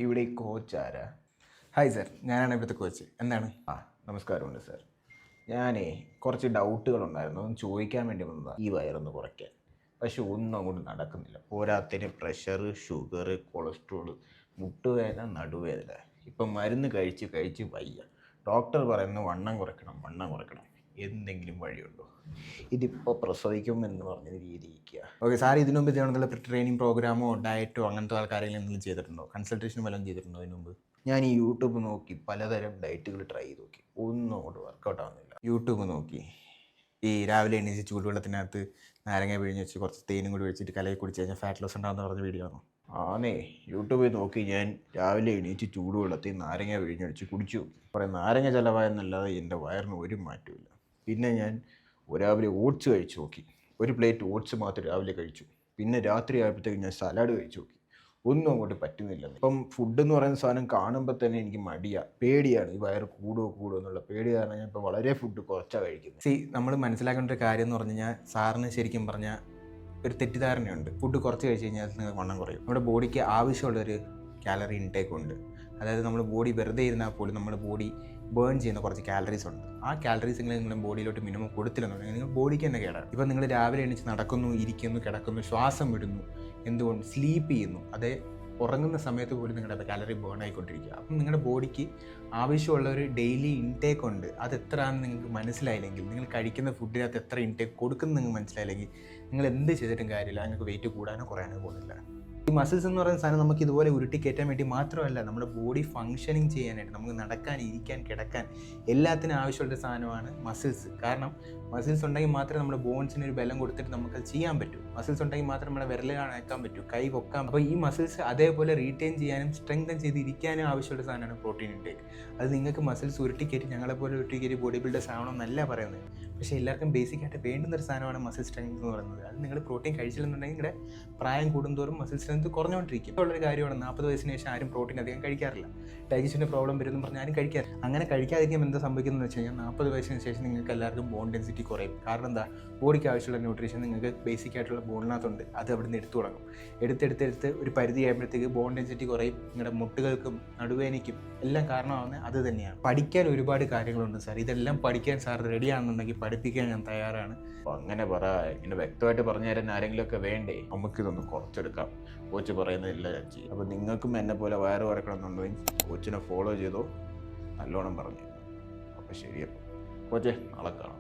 ഇവിടെ ഈ കോച്ച് ആരാ? ഹായ് സാർ, ഞാനാണ് ഇവിടുത്തെ കോച്ച്. എന്താണ്? നമസ്കാരമുണ്ട് സാർ. ഞാനേ കുറച്ച് ഡൗട്ടുകളുണ്ടായിരുന്നു, ഒന്ന് ചോദിക്കാൻ വേണ്ടി വന്നതാണ്. ഈ വയറൊന്ന് കുറയ്ക്കാൻ, പക്ഷെ ഒന്നും അങ്ങോട്ട് നടക്കുന്നില്ല. പോരാത്തതിന് പ്രഷർ, ഷുഗർ, കൊളസ്ട്രോൾ, മുട്ടുവേദന, നടുവേദന. ഇപ്പം മരുന്ന് കഴിച്ച് കഴിച്ച് വയ്യ. ഡോക്ടർ പറയുന്നു വണ്ണം കുറയ്ക്കണം, വണ്ണം കുറയ്ക്കണം. എന്തെങ്കിലും വഴിയുണ്ടോ? ഇതിപ്പോൾ പ്രസവിക്കുമെന്ന് പറഞ്ഞ രീതിക്കുക. ഓക്കെ സാർ, ഇതിനു മുമ്പ് ഇതിനുള്ള ട്രെയിനിങ് പ്രോഗ്രാമോ ഡയറ്റോ അങ്ങനത്തെ കാര്യങ്ങൾ എന്തെങ്കിലും ചെയ്തിട്ടുണ്ടോ? കൺസൾട്ടേഷൻ വല്ലതും ചെയ്തിട്ടുണ്ടോ ഇതിനു മുമ്പ്? ഞാൻ ഈ യൂട്യൂബ് നോക്കി പലതരം ഡയറ്റുകൾ ട്രൈ ചെയ്ത് നോക്കി, ഒന്നും അങ്ങോട്ട് വർക്കൗട്ട് ആവുന്നില്ല. യൂട്യൂബ് നോക്കി ഈ രാവിലെ എണീച്ച് ചൂടുവെള്ളത്തിനകത്ത് നാരങ്ങ പിഴിഞ്ഞ് വെച്ച് കുറച്ച് തേനും കൂടി വെച്ചിട്ട് കലയിൽ കുടിച്ച് കഴിഞ്ഞാൽ ഫാറ്റ് ലോസ് ഉണ്ടാകുന്ന പറഞ്ഞ വീഡിയോ ആണോ? യൂട്യൂബിൽ നോക്കി ഞാൻ രാവിലെ എണീറ്റ് ചൂടുവെള്ളത്തിൽ നാരങ്ങ പിഴിഞ്ഞടിച്ച് കുടിച്ചു. കുറേ നാരങ്ങ ചിലവായെന്നല്ലാതെ എൻ്റെ വയറിന് ഒരു മാറ്റമില്ല. പിന്നെ ഞാൻ രാവിലെ ഓട്സ് കഴിച്ചു നോക്കി. ഒരു പ്ലേറ്റ് ഓട്സ് മാത്രം രാവിലെ കഴിച്ചു. പിന്നെ രാത്രി ആയപ്പോഴത്തേക്ക് ഞാൻ സലാഡ് കഴിച്ചു നോക്കി. ഒന്നും അങ്ങോട്ട് പറ്റുന്നില്ല. ഇപ്പം ഫുഡ് എന്ന് പറയുന്ന സാധനം കാണുമ്പോൾ തന്നെ എനിക്ക് പേടിയാണ്. ഈ വയറ് കൂടുമോ എന്നുള്ള പേടി കാരണം ഞാൻ ഇപ്പോൾ വളരെ ഫുഡ് കുറച്ചാണ് കഴിക്കുന്നത്. നമ്മൾ മനസ്സിലാക്കേണ്ട ഒരു കാര്യം എന്ന് പറഞ്ഞു കഴിഞ്ഞാൽ, സാറിന് ശരിക്കും പറഞ്ഞാൽ ഒരു തെറ്റിദ്ധാരണയുണ്ട്. ഫുഡ് കുറച്ച് കഴിച്ച് കഴിഞ്ഞാൽ നിങ്ങൾക്ക് വണ്ണം കുറയും. നമ്മുടെ ബോഡിക്ക് ആവശ്യമുള്ളൊരു കാലറി ഇൻടേക്ക് ഉണ്ട്. അതായത് നമ്മൾ ബോഡി വെറുതെ ഇരുന്നാൽ പോലും നമ്മുടെ ബോഡി ബേൺ ചെയ്യുന്ന കുറച്ച് കാലറീസ് ഉണ്ട്. ആ കാലറീസ് നിങ്ങളുടെ ബോഡിയിലോട്ട് മിനിമം കൊടുത്തില്ലെന്നുണ്ടെങ്കിൽ നിങ്ങൾ ബോഡിക്ക് തന്നെ കേടാണ്. ഇപ്പം നിങ്ങൾ രാവിലെ എണീച്ച് നടക്കുന്നു, ഇരിക്കുന്നു, കിടക്കുന്നു, ശ്വാസം വിടുന്നു, എന്തുകൊണ്ട് സ്ലീപ്പ് ചെയ്യുന്നു, അതേ ഉറങ്ങുന്ന സമയത്ത് പോലും നിങ്ങളുടെ കാലറി ബേൺ ആയിക്കൊണ്ടിരിക്കുക. അപ്പം നിങ്ങളുടെ ബോഡിക്ക് ആവശ്യമുള്ള ഒരു ഡെയിലി ഇൻടേക്ക് ഉണ്ട്. അത് എത്രയാണെന്ന് നിങ്ങൾക്ക് മനസ്സിലായില്ലെങ്കിൽ, നിങ്ങൾ കഴിക്കുന്ന ഫുഡിനകത്ത് എത്ര ഇൻടേക്ക് കൊടുക്കുന്നത് നിങ്ങൾക്ക് മനസ്സിലായില്ലെങ്കിൽ, നിങ്ങൾ എന്ത് ചെയ്തിട്ടും കാര്യമില്ല. നിങ്ങൾക്ക് വെയിറ്റ് കൂടാനോ കുറയാനോ പോകുന്നില്ല. ഈ മസിൽസ് എന്ന് പറയുന്ന സാധനം നമുക്ക് ഇതുപോലെ ഉരുട്ടി കയറ്റാൻ വേണ്ടി മാത്രമല്ല, നമ്മുടെ ബോഡി ഫങ്ഷനിങ് ചെയ്യാനായിട്ട്, നമുക്ക് നടക്കാൻ, ഇരിക്കാൻ, കിടക്കാൻ എല്ലാത്തിനും ആവശ്യമുള്ള സാധനമാണ് മസിൽസ്. കാരണം മസിൽസ് ഉണ്ടെങ്കിൽ മാത്രമേ നമ്മുടെ ബോൺസിന് ഒരു ബലം കൊടുത്തിട്ട് നമുക്കത് ചെയ്യാൻ പറ്റൂ. മസിൽസ് ഉണ്ടെങ്കിൽ മാത്രമേ നമ്മുടെ വിരലുകൾ അനക്കാൻ പറ്റൂ, കൈ പൊക്കാൻ. അപ്പോൾ ഈ മസിൽസ് അതേപോലെ റീറ്റെയിൻ ചെയ്യാനും സ്ട്രെങ്തൻ ചെയ്തിരിക്കാനും ആവശ്യമുള്ള സാധനമാണ് പ്രോട്ടീൻ ഇൻടേക്ക്. അത് നിങ്ങൾക്ക് മസിൽസ് ഉരുട്ടിക്കയറ്റി ഞങ്ങളെപ്പോലെ ഉരുട്ടിക്കയറ്റി ബോഡി ബിൽഡേഴ്സ് ആവണമെന്നല്ല പറയുന്നത്. പക്ഷേ എല്ലാവർക്കും ബേസിക്കായിട്ട് വേണ്ടുന്നൊരു സാധനമാണ് മസിൽ സ്ട്രെങ്ത് എന്ന് പറയുന്നത്. അത് നിങ്ങൾ പ്രോട്ടീൻ കഴിച്ചില്ലെന്നുണ്ടെങ്കിൽ നിങ്ങളുടെ പ്രായം കൂടുന്തോറും മസിൽ സ്ട്രെങ്ത് കുറഞ്ഞുകൊണ്ടിരിക്കും. ഉള്ളൊരു കാര്യമാണ്. 40 വയസ്സിന് ശേഷം ആരും പ്രോട്ടീൻ അധികം കഴിക്കാറില്ല. ഡൈജഷൻ്റെ പ്രോബ്ലം വരുമെന്ന് പറഞ്ഞാൽ ആരും കഴിക്കാറില്ല. അങ്ങനെ കഴിക്കാതിരിക്കുമ്പോൾ എന്താ സംഭവിക്കുന്നതെന്ന് വെച്ച് കഴിഞ്ഞാൽ 40 വയസ്സിന് ശേഷം നിങ്ങൾക്ക് എല്ലാവർക്കും ബോൺ ഡെൻസിറ്റി കുറയും. കാരണം എന്താ? ബോഡിക്ക് ആവശ്യമുള്ള ന്യൂട്രീഷൻ നിങ്ങൾക്ക് ബേസിക് ആയിട്ടുള്ള ബോണിനകത്തുണ്ട്. അത് അവിടെ നിന്ന് എടുത്തു തുടങ്ങും. എടുത്ത് ഒരു പരിധി ആയപ്പോഴത്തേക്ക് ബോൺ ഡെൻസിറ്റി കുറയും. നിങ്ങളുടെ മുട്ടുകൾക്കും നടുവേദനയ്ക്കും എല്ലാം കാരണമാവുന്നത് അത് തന്നെയാണ്. പഠിക്കാൻ ഒരുപാട് കാര്യങ്ങളുണ്ട് സാർ. ഇതെല്ലാം പഠിക്കാൻ സാർ റെഡിയാണെന്നുണ്ടെങ്കിൽ പഠിപ്പിക്കാൻ ഞാൻ തയ്യാറാണ്. അപ്പോൾ അങ്ങനെ ഇങ്ങനെ വ്യക്തമായിട്ട് പറഞ്ഞു തരാൻ ആരെങ്കിലുമൊക്കെ വേണ്ടേ? നമുക്കിതൊന്ന് കുറച്ചെടുക്കാം. കോച്ച് പറയുന്നതില്ല ഞാൻ ചെയ്യും. അപ്പോൾ നിങ്ങൾക്കും എന്നെ പോലെ വയറ് കുറയ്ക്കണമെന്നുണ്ടെങ്കിൽ കോച്ചിനെ ഫോളോ ചെയ്തോ, നല്ലോണം പറഞ്ഞു. അപ്പോൾ ശരിയപ്പോൾ കോച്ചേ, നാളെ കാണാം.